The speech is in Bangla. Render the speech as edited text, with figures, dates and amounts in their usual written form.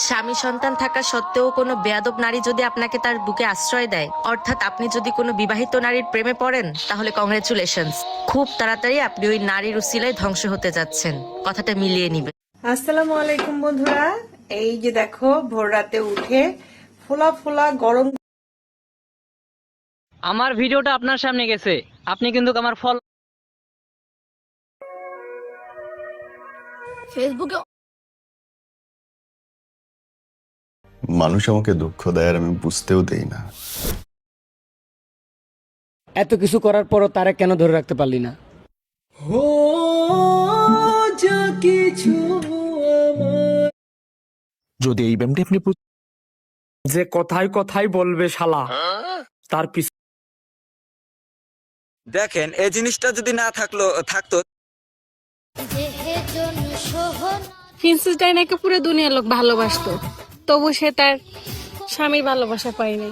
স্বামী সন্তান থাকা সত্ত্বেও কোনো বেয়াদব নারী যদি আপনাকে তার বুকে আশ্রয় দেয়, অর্থাৎ আপনি যদি কোনো বিবাহিত নারীর প্রেমে পড়েন, তাহলে কংগ্রেচুলেশনস, খুব তাড়াতাড়ি আপনি ওই নারীর উসিলায় ধ্বংস হতে যাচ্ছেন। কথাটা মিলিয়ে নিবেন। আসসালামু আলাইকুম বন্ধুরা, এই যে দেখো ভোর রাতে উঠে ফোলা ফোলা গরম। আমার ভিডিওটা আপনার সামনে গেছে, আপনি কিন্তু আমার ফেসবুকে মানুষ আমাকে দুঃখ দেয় আর আমি বুঝতেও দেই না। এত কিছু করার পরও তারা কেন ধরে রাখতে পারলি না? যদি এই ব্যায়ামটি আপনি যে কথায় কথায় বলবে শালা, তার পিছনে দেখেন এই জিনিসটা যদি না থাকতো প্রিন্সেস ডায়নাকে পুরো দুনিয়ার লোক ভালোবাসতো, তবু সে তার স্বামীর ভালোবাসা পায়নি।